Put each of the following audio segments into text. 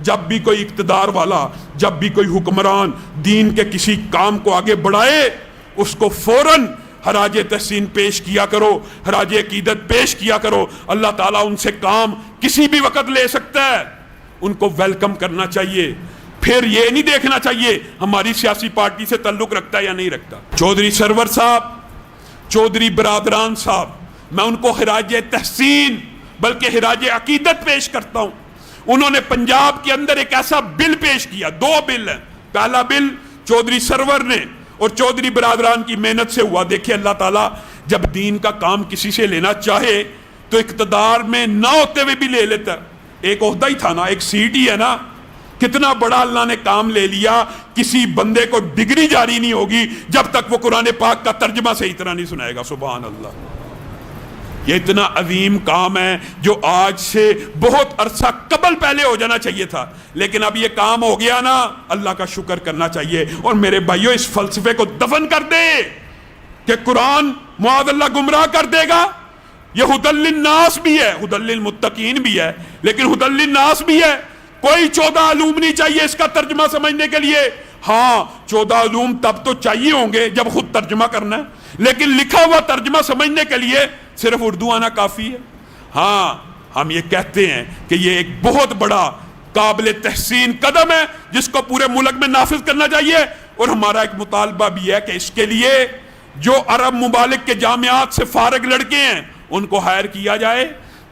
جب بھی کوئی اقتدار والا، جب بھی کوئی حکمران دین کے کسی کام کو آگے بڑھائے، اس کو فوراً خراج تحسین پیش کیا کرو، خراج عقیدت پیش کیا کرو۔ اللہ تعالیٰ ان سے کام کسی بھی وقت لے سکتا ہے، ان کو ویلکم کرنا چاہیے۔ پھر یہ نہیں دیکھنا چاہیے ہماری سیاسی پارٹی سے تعلق رکھتا ہے یا نہیں رکھتا۔ چودھری سرور صاحب، چودھری برادران صاحب، میں ان کو خراج تحسین بلکہ خراج عقیدت پیش کرتا ہوں۔ انہوں نے پنجاب کے اندر ایک ایسا بل پیش کیا، 2 بل ہیں۔ پہلا بل چودھری سرور نے اور چودھری برادران کی محنت سے ہوا۔ دیکھیں اللہ تعالیٰ جب دین کا کام کسی سے لینا چاہے تو اقتدار میں نہ ہوتے ہوئے بھی لے لیتا ہے۔ ایک عہدہ ہی تھا نا، ایک سیٹ ہی ہے نا، کتنا بڑا اللہ نے کام لے لیا۔ کسی بندے کو ڈگری جاری نہیں ہوگی جب تک وہ قرآن پاک کا ترجمہ صحیح طرح نہیں سنائے گا۔ سبحان اللہ، یہ اتنا عظیم کام ہے جو آج سے بہت عرصہ قبل پہلے ہو جانا چاہیے تھا، لیکن اب یہ کام ہو گیا نا، اللہ کا شکر کرنا چاہیے۔ اور میرے بھائیوں، اس فلسفے کو دفن کر دے کہ قرآن معاذ اللہ گمراہ کر دے گا۔ یہ ہدی للناس بھی ہے، ہدی للمتقین بھی ہے، لیکن ہدی للناس بھی ہے۔ کوئی 14 علوم نہیں چاہیے اس کا ترجمہ سمجھنے کے لیے۔ ہاں 14 علوم تب تو چاہیے ہوں گے جب خود ترجمہ کرنا ہے، لیکن لکھا ہوا ترجمہ سمجھنے کے لیے صرف اردو آنا کافی ہے۔ ہاں ہم یہ کہتے ہیں کہ یہ ایک بہت بڑا قابل تحسین قدم ہے جس کو پورے ملک میں نافذ کرنا چاہیے، اور ہمارا ایک مطالبہ بھی ہے کہ اس کے لیے جو عرب ممالک کے جامعات سے فارغ لڑکے ہیں ان کو ہائر کیا جائے،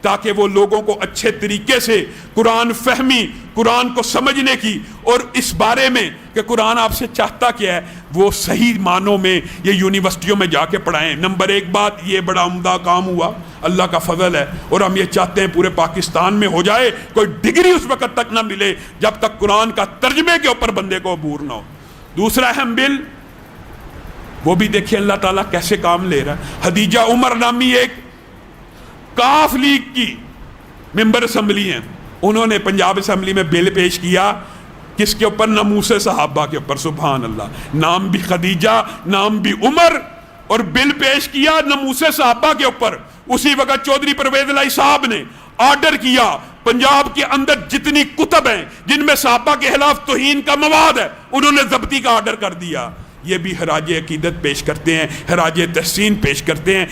تاکہ وہ لوگوں کو اچھے طریقے سے قرآن فہمی، قرآن کو سمجھنے کی، اور اس بارے میں کہ قرآن آپ سے چاہتا کیا ہے وہ صحیح معنوں میں یہ یونیورسٹیوں میں جا کے پڑھائیں۔ نمبر 1 بات، یہ بڑا عمدہ کام ہوا، اللہ کا فضل ہے، اور ہم یہ چاہتے ہیں پورے پاکستان میں ہو جائے۔ کوئی ڈگری اس وقت تک نہ ملے جب تک قرآن کا ترجمے کے اوپر بندے کو عبور نہ ہو۔ دوسرا اہم بل، وہ بھی دیکھیں اللہ تعالیٰ کیسے کام لے رہا ہے۔ خدیجہ عمر نامی ایک کاف لیگ کی ممبر اسمبلی ہیں، انہوں نے پنجاب اسمبلی میں بل پیش کیا، کس کے اوپر؟ ناموس صحابہ کے اوپر۔ سبحان اللہ، نام بھی خدیجہ، نام بھی عمر، اور بل پیش کیا ناموس صحابہ کے اوپر۔ اسی وقت چودھری پرویز الہی صاحب نے آرڈر کیا پنجاب کے اندر جتنی کتب ہیں جن میں صحابہ کے خلاف توہین کا مواد ہے، انہوں نے ضبطی کا آرڈر کر دیا۔ یہ بھی خراج عقیدت پیش کرتے ہیں، خراج تحسین پیش کرتے ہیں